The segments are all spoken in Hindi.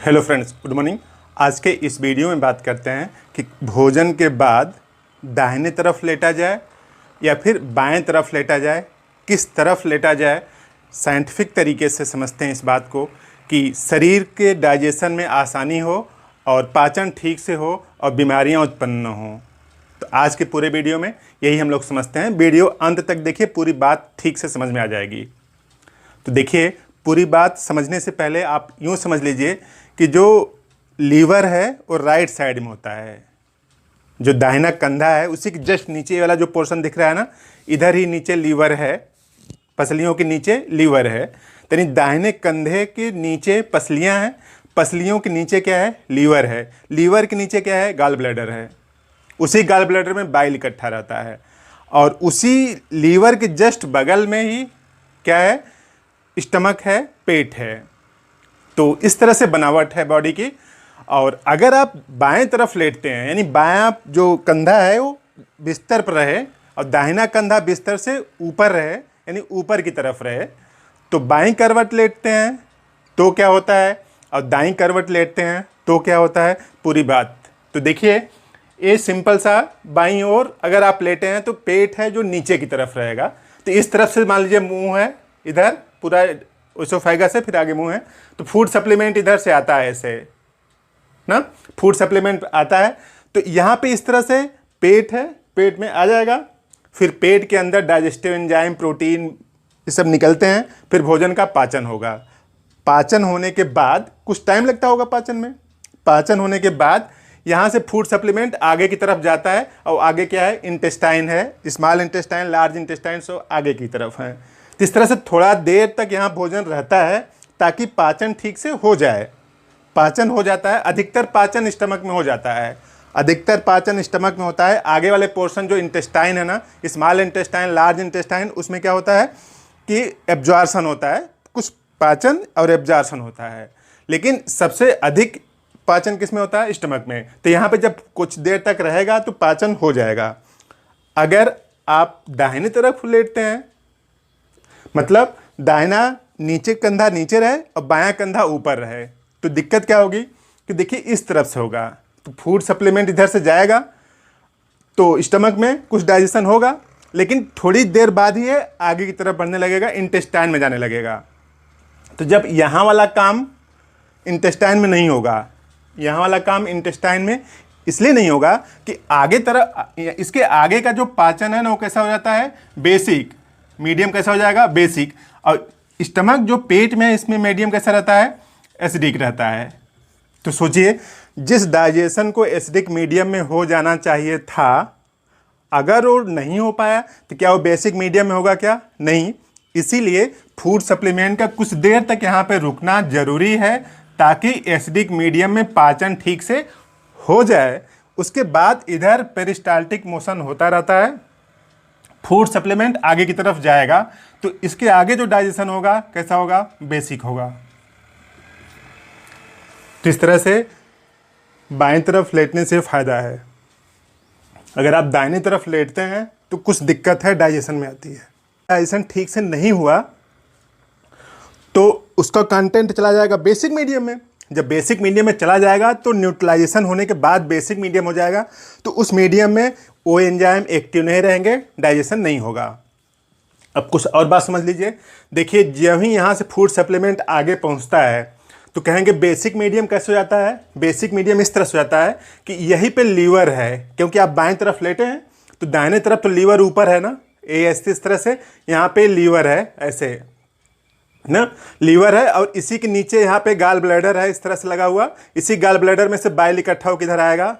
Hello friends, good morning. आज के इस वीडियो में बात करते हैं कि भोजन के बाद दाहिने तरफ लेटा जाए या फिर बाएं तरफ लेटा जाए, किस तरफ लेटा जाए। साइंटिफिक तरीके से समझते हैं इस बात को कि शरीर के डाइजेशन में आसानी हो और पाचन ठीक से हो और बीमारियां उत्पन्न न हों। तो आज के पूरे वीडियो में यही हम लोग समझते हैं। वीडियो अंत तक देखिए, पूरी बात ठीक से समझ में आ जाएगी। तो देखिए, पूरी बात समझने से पहले आप यूँ समझ लीजिए कि जो लीवर है वो राइट साइड में होता है। जो दाहिना कंधा है उसी के जस्ट नीचे वाला जो पोर्शन दिख रहा है ना, इधर ही नीचे लीवर है, पसलियों के नीचे लीवर है। यानी दाहिने कंधे के नीचे पसलियां हैं, पसलियों के नीचे क्या है? लीवर है। लीवर के नीचे क्या है? गॉल ब्लैडर है। उसी गॉल ब्लैडर में बाइल इकट्ठा रहता है और उसी लीवर के जस्ट बगल में ही क्या है? स्टमक है, पेट है। तो इस तरह से बनावट है बॉडी की। और अगर आप बाएं तरफ लेटते हैं, यानी बायां जो कंधा है वो बिस्तर पर रहे और दाहिना कंधा बिस्तर से ऊपर रहे, यानी ऊपर की तरफ रहे, तो बाईं करवट लेटते हैं तो क्या होता है और दाईं करवट लेटते हैं तो क्या होता है, पूरी बात। तो देखिए, ये सिंपल सा बाईं ओर अगर आप लेटे हैं तो पेट है जो नीचे की तरफ रहेगा। तो इस तरफ से मान लीजिए मुंह है, इधर पूरा ओसोफेगस है, फिर आगे मुंह है, तो फूड सप्लीमेंट इधर से आता है, ऐसे ना फूड सप्लीमेंट आता है। तो यहाँ पे इस तरह से पेट है, पेट में आ जाएगा, फिर पेट के अंदर डाइजेस्टिव एंजाइम, प्रोटीन, ये सब निकलते हैं, फिर भोजन का पाचन होगा। पाचन होने के बाद कुछ टाइम लगता होगा पाचन में। पाचन होने के बाद यहाँ से फूड सप्लीमेंट आगे की तरफ जाता है और आगे क्या है? इंटेस्टाइन है, स्मॉल इंटेस्टाइन, लार्ज इंटेस्टाइन, सो आगे की तरफ है। तो इस तरह से थोड़ा देर तक यहाँ भोजन रहता है ताकि पाचन ठीक से हो जाए। पाचन हो जाता है, अधिकतर पाचन स्टमक में हो जाता है, अधिकतर पाचन स्टमक में होता है। आगे वाले पोर्शन जो इंटेस्टाइन है ना, स्मॉल इंटेस्टाइन, लार्ज इंटेस्टाइन, उसमें क्या होता है कि एब्जॉर्प्शन होता है, कुछ पाचन और एब्जॉर्प्शन होता है। लेकिन सबसे अधिक पाचन किस में होता है? स्टमक में। तो यहाँ पे जब कुछ देर तक रहेगा तो पाचन हो जाएगा। अगर आप दाहिने तरफ लेटते हैं, मतलब दाहिना नीचे कंधा नीचे रहे और बायां कंधा ऊपर रहे, तो दिक्कत क्या होगी कि देखिए इस तरफ से होगा, तो फूड सप्लीमेंट इधर से जाएगा तो स्टमक में कुछ डाइजेशन होगा, लेकिन थोड़ी देर बाद ही ये आगे की तरफ बढ़ने लगेगा, इंटेस्टाइन में जाने लगेगा। तो जब यहाँ वाला काम इंटेस्टाइन में नहीं होगा, यहाँ वाला काम इंटेस्टाइन में इसलिए नहीं होगा कि आगे तरफ, इसके आगे का जो पाचन है ना, वो कैसा हो जाता है? बेसिक। मीडियम कैसा हो जाएगा? बेसिक। और स्टमक जो पेट में है, इसमें मीडियम कैसा रहता है? एसिडिक रहता है। तो सोचिए, जिस डाइजेशन को एसिडिक मीडियम में हो जाना चाहिए था, अगर वो नहीं हो पाया तो क्या वो बेसिक मीडियम में होगा? क्या नहीं। इसीलिए फूड सप्लीमेंट का कुछ देर तक यहाँ पे रुकना जरूरी है ताकि एसिडिक मीडियम में पाचन ठीक से हो जाए। उसके बाद इधर पेरिस्टाल्टिक मोशन होता रहता है, फूड सप्लीमेंट आगे की तरफ जाएगा, तो इसके आगे जो डाइजेशन होगा कैसा होगा? बेसिक होगा। तो इस तरह से बाएं तरफ लेटने से फ़ायदा है। अगर आप दाहिने तरफ लेटते हैं तो कुछ दिक्कत है, डाइजेशन में आती है। डाइजेशन ठीक से नहीं हुआ तो उसका कंटेंट चला जाएगा बेसिक मीडियम में। जब बेसिक मीडियम में चला जाएगा तो न्यूट्रलाइजेशन होने के बाद बेसिक मीडियम हो जाएगा, तो उस मीडियम में वो एंजाइम एक्टिव नहीं रहेंगे, डाइजेशन नहीं होगा। अब कुछ और बात समझ लीजिए। देखिए, जब ही यहाँ से फूड सप्लीमेंट आगे पहुँचता है तो कहेंगे बेसिक मीडियम कैसे हो जाता है? बेसिक मीडियम इस तरह से हो जाता है कि यहीं पे लीवर है, क्योंकि आप बाएं तरफ लेटे हैं तो दाहिने तरफ तो लीवर ऊपर है ना, ऐसे इस तरह से यहाँ पे लीवर है, ऐसे ना लीवर है, और इसी के नीचे यहाँ पे गॉल ब्लैडर है, इस तरह से लगा हुआ। इसी गॉल ब्लैडर में से बाइल इकट्ठा होकर इधर आएगा,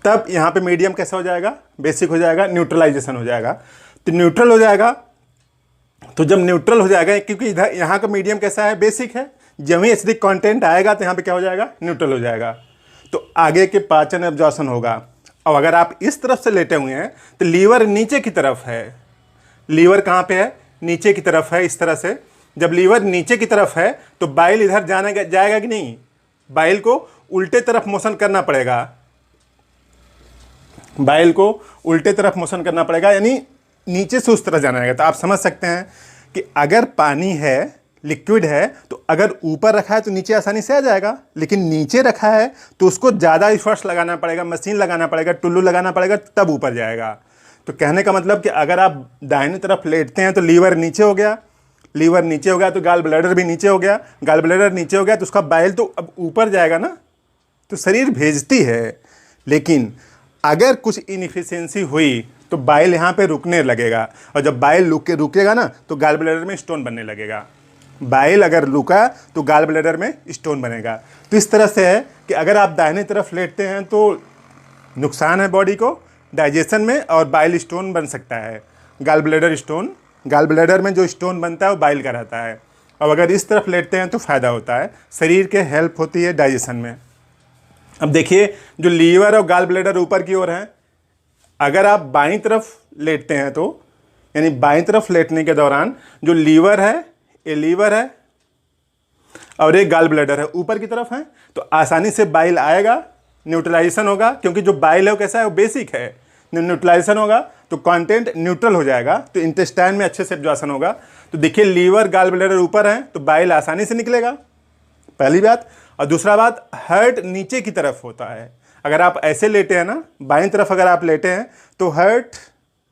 तब यहाँ पे मीडियम कैसा हो जाएगा? बेसिक हो जाएगा, न्यूट्रलाइजेशन हो जाएगा। तो न्यूट्रल हो जाएगा। तो जब न्यूट्रल हो जाएगा, क्योंकि इधर यहाँ का मीडियम कैसा है? बेसिक है। जब ही एसिडिक कंटेंट आएगा तो यहाँ पे क्या हो जाएगा? न्यूट्रल हो जाएगा। तो आगे के पाचन एब्जॉर्प्शन होगा। और अगर आप इस तरफ से लेटे हुए हैं तो लीवर नीचे की तरफ है। लीवर कहाँ पे है? नीचे की तरफ है, इस तरह से। जब लीवर नीचे की तरफ है तो बाइल इधर जाएगा कि नहीं? बाइल को उल्टे तरफ मोशन करना पड़ेगा, बाइल को उल्टे तरफ मोशन करना पड़ेगा, यानी नीचे से उस तरह जाना रहेगा। तो आप समझ सकते हैं कि अगर पानी है लिक्विड है तो अगर ऊपर रखा है तो नीचे आसानी से आ जाएगा, लेकिन नीचे रखा है तो उसको ज़्यादा एफर्ट्स लगाना पड़ेगा, मशीन लगाना पड़ेगा, टुल्लू लगाना पड़ेगा, तब ऊपर जाएगा। तो कहने का मतलब कि अगर आप दाहिनी तरफ लेटते हैं तो लीवर नीचे हो गया, लीवर नीचे हो गया तो गाल ब्लैडर भी नीचे हो गया, गाल ब्लैडर नीचे हो गया तो उसका बाइल तो अब ऊपर जाएगा ना, तो शरीर भेजती है। लेकिन अगर कुछ इनएफिशिएंसी हुई तो बाइल यहाँ पे रुकने लगेगा, और जब बाइल रुकेगा ना तो गाल ब्लैडर में स्टोन बनने लगेगा। बाइल अगर रुका तो गाल ब्लैडर में स्टोन बनेगा। तो इस तरह से है कि अगर आप दाहिने तरफ लेटते हैं तो नुकसान है बॉडी को डाइजेशन में, और बाइल स्टोन बन सकता है। Gall bladder stone, gall bladder में जो स्टोन बनता है वो बाइल का रहता है। और अगर इस तरफ लेटते हैं तो फ़ायदा होता है, शरीर के हेल्प होती है डाइजेशन में। अब देखिए, जो लीवर और गाल ब्लैडर ऊपर की ओर है, अगर आप बाईं तरफ लेटते हैं तो यानी बाईं तरफ लेटने के दौरान जो लीवर है, ये लीवर है और एक गाल ब्लैडर है ऊपर की तरफ है, तो आसानी से बाइल आएगा, न्यूट्रलाइजेशन होगा, क्योंकि जो बाइल है वो कैसा है, वो बेसिक है। न्यूट्रलाइजेशन होगा तो कंटेंट न्यूट्रल हो जाएगा, तो इंटेस्टाइन में अच्छे से एब्जॉर्प्शन होगा। तो देखिए, लीवर गाल ब्लैडर ऊपर है तो बाइल आसानी से निकलेगा, पहली बात। और दूसरा बात, हार्ट नीचे की तरफ होता है। अगर आप ऐसे लेटे हैं ना, बाईं तरफ अगर आप लेटे हैं तो हार्ट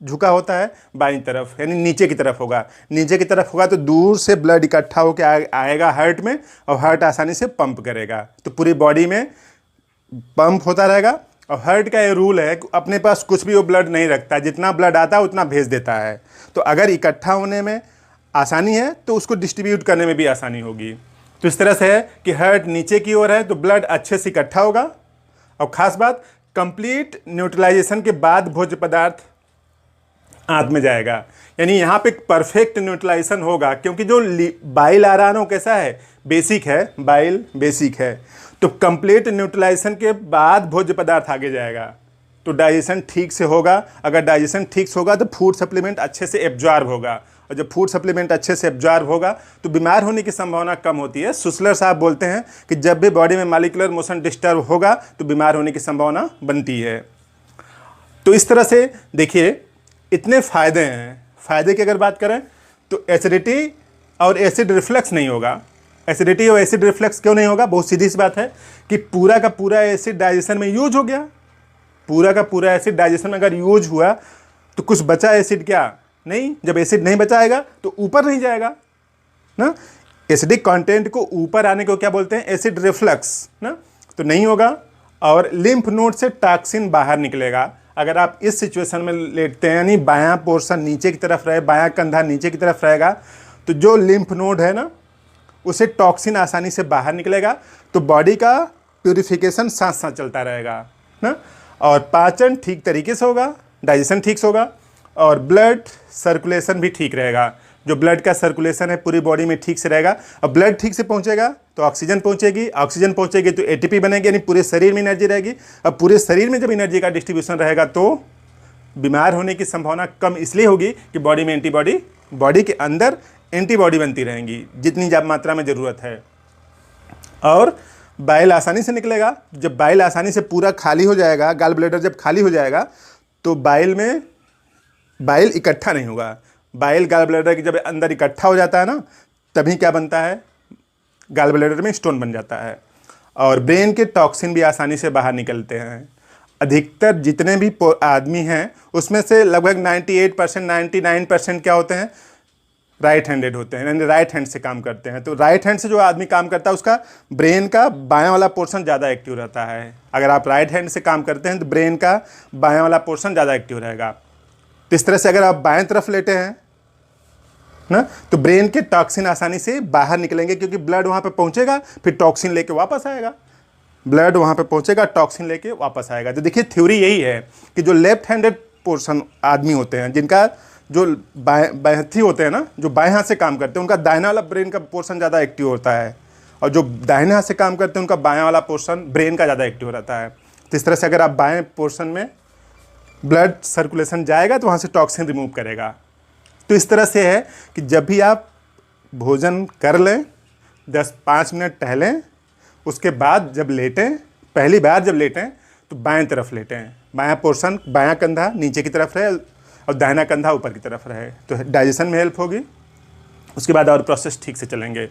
झुका होता है बाईं तरफ, यानी नीचे की तरफ होगा। नीचे की तरफ होगा तो दूर से ब्लड इकट्ठा होकर आएगा हार्ट में, और हार्ट आसानी से पंप करेगा, तो पूरी बॉडी में पंप होता रहेगा। और हार्ट का ये रूल है कि अपने पास कुछ भी वो ब्लड नहीं रखता, जितना ब्लड आता है उतना भेज देता है। तो अगर इकट्ठा होने में आसानी है तो उसको डिस्ट्रीब्यूट करने में भी आसानी होगी। तो इस तरह से है कि हार्ट नीचे की ओर है तो ब्लड अच्छे से इकट्ठा होगा। और ख़ास बात, कंप्लीट न्यूट्रलाइजेशन के बाद भोज्य पदार्थ आंत में जाएगा, यानी यहाँ पे परफेक्ट न्यूट्रलाइजेशन होगा, क्योंकि जो बाइल आ रहा है ना वो कैसा है, बेसिक है, बाइल बेसिक है। तो कंप्लीट न्यूट्रलाइजेशन के बाद भोज्य पदार्थ आगे जाएगा तो डाइजेशन ठीक से होगा। अगर डाइजेशन ठीक से होगा तो फूड सप्लीमेंट अच्छे से एब्जॉर्ब होगा, और जब फूड सप्लीमेंट अच्छे से एब्जॉर्ब होगा तो बीमार होने की संभावना कम होती है। सुसलर साहब बोलते हैं कि जब भी बॉडी में मॉलिक्यूलर मोशन डिस्टर्ब होगा तो बीमार होने की संभावना बनती है। तो इस तरह से देखिए, इतने फ़ायदे हैं। फ़ायदे की अगर बात करें तो एसिडिटी और एसिड रिफ्लक्स नहीं होगा। एसिडिटी और एसिड रिफ्लक्स क्यों नहीं होगा? बहुत सीधी सी बात है कि पूरा का पूरा एसिड डाइजेशन में यूज हो गया। पूरा का पूरा एसिड डाइजेशन में अगर यूज हुआ तो कुछ बचा एसिड क्या? नहीं। जब एसिड नहीं बचाएगा तो ऊपर नहीं जाएगा ना। एसिडिक कंटेंट को ऊपर आने को क्या बोलते हैं? एसिड रिफ्लक्स ना। तो नहीं होगा। और लिम्फ नोड से टॉक्सिन बाहर निकलेगा। अगर आप इस सिचुएशन में लेटते हैं, यानी बायां पोर्शन नीचे की तरफ रहे, बायां कंधा नीचे की तरफ रहेगा, तो जो लिम्फ नोड है ना उसे टॉक्सिन आसानी से बाहर निकलेगा। तो बॉडी का प्यूरिफिकेशन साथ साथ चलता रहेगा ना। और पाचन ठीक तरीके से होगा, डाइजेशन ठीक से होगा, और ब्लड सर्कुलेशन भी ठीक रहेगा। जो ब्लड का सर्कुलेशन है पूरी बॉडी में ठीक से रहेगा। और ब्लड ठीक से पहुंचेगा तो ऑक्सीजन पहुंचेगी, ऑक्सीजन पहुंचेगी तो एटीपी बनेगी, यानी पूरे शरीर में एनर्जी रहेगी। अब पूरे शरीर में जब एनर्जी का डिस्ट्रीब्यूशन रहेगा तो बीमार होने की संभावना कम इसलिए होगी कि बॉडी में एंटीबॉडी, बॉडी के अंदर एंटीबॉडी बनती रहेंगी जितनी जब मात्रा में ज़रूरत है। और बाइल आसानी से निकलेगा। जब बाइल आसानी से पूरा खाली हो जाएगा, गाल ब्लैडर जब खाली हो जाएगा तो बाइल में बाइल इकट्ठा नहीं होगा। बाइल गाल ब्लैडर के जब अंदर इकट्ठा हो जाता है ना, तभी क्या बनता है? गाल ब्लैडर में स्टोन बन जाता है। और ब्रेन के टॉक्सिन भी आसानी से बाहर निकलते हैं। अधिकतर जितने भी आदमी हैं उसमें से लगभग 98%, 99% क्या होते हैं? राइट हैंडेड होते हैं, यानी राइट हैंड से काम करते हैं। तो राइट हैंड से जो आदमी काम करता है उसका ब्रेन का बायां वाला पोर्शन ज़्यादा एक्टिव रहता है। अगर आप राइट हैंड से काम करते हैं तो ब्रेन का बायां वाला पोर्शन ज़्यादा एक्टिव रहेगा। तो इस तरह से अगर आप बाएं तरफ लेटे हैं ना तो ब्रेन के टॉक्सिन आसानी से बाहर निकलेंगे, क्योंकि ब्लड वहाँ पे पहुँचेगा, फिर टॉक्सिन लेके वापस आएगा। ब्लड वहाँ पे पहुँचेगा, टॉक्सिन लेके वापस आएगा। तो देखिए, थ्योरी यही है कि जो लेफ्ट हैंडेड पोर्शन आदमी होते हैं, जिनका जो बाएं होते हैं ना, जो बाएं हाथ से काम करते हैं, उनका दाहिना वाला ब्रेन का पोर्शन ज़्यादा एक्टिव होता है, और जो दाहिने हाथ से काम करते हैं उनका बायां वाला पोर्शन ब्रेन का ज़्यादा एक्टिव रहता है। तो इस तरह से अगर आप बाएं पोर्शन में ब्लड सर्कुलेशन जाएगा तो वहाँ से टॉक्सिन रिमूव करेगा। तो इस तरह से है कि जब भी आप भोजन कर लें, 10-5 मिनट टहलें, उसके बाद जब लेटें, पहली बार जब लेटें तो बाएं तरफ लेटें। बायां पोर्शन, बायां कंधा नीचे की तरफ रहे और दाहिना कंधा ऊपर की तरफ रहे, तो डाइजेशन में हेल्प होगी। उसके बाद और प्रोसेस ठीक से चलेंगे।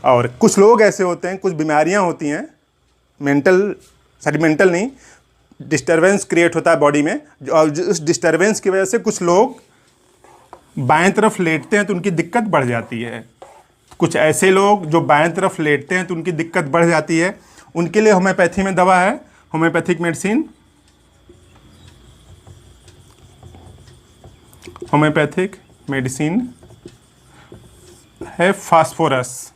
और कुछ लोग ऐसे होते हैं, कुछ बीमारियां होती हैं, मेंटल नहीं, डिस्टरबेंस क्रिएट होता है बॉडी में, और उस डिस्टरबेंस की वजह से कुछ लोग बाएं तरफ लेटते हैं तो उनकी दिक्कत बढ़ जाती है। कुछ ऐसे लोग जो बाएं तरफ लेटते हैं तो उनकी दिक्कत बढ़ जाती है, उनके लिए होम्योपैथी में दवा है, होम्योपैथिक मेडिसिन, होम्योपैथिक मेडिसिन है फास्फोरस।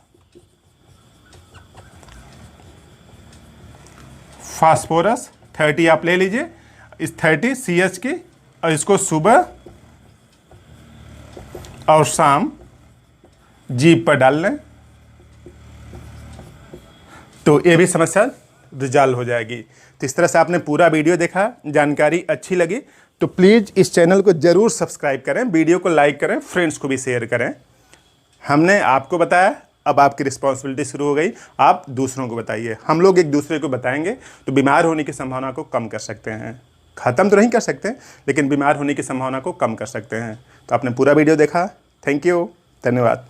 फास्फोरस 30 आप ले लीजिए, इस 30 CH की, और इसको सुबह और शाम जीभ पर डाल लें तो ये भी समस्या रिजॉल्व हो जाएगी। तो इस तरह से आपने पूरा वीडियो देखा, जानकारी अच्छी लगी तो प्लीज़ इस चैनल को ज़रूर सब्सक्राइब करें, वीडियो को लाइक करें, फ्रेंड्स को भी शेयर करें। हमने आपको बताया, अब आपकी रिस्पॉन्सिबिलिटी शुरू हो गई, आप दूसरों को बताइए। हम लोग एक दूसरे को बताएंगे तो बीमार होने की संभावना को कम कर सकते हैं। ख़त्म तो नहीं कर सकते, लेकिन बीमार होने की संभावना को कम कर सकते हैं। तो आपने पूरा वीडियो देखा, थैंक यू, धन्यवाद।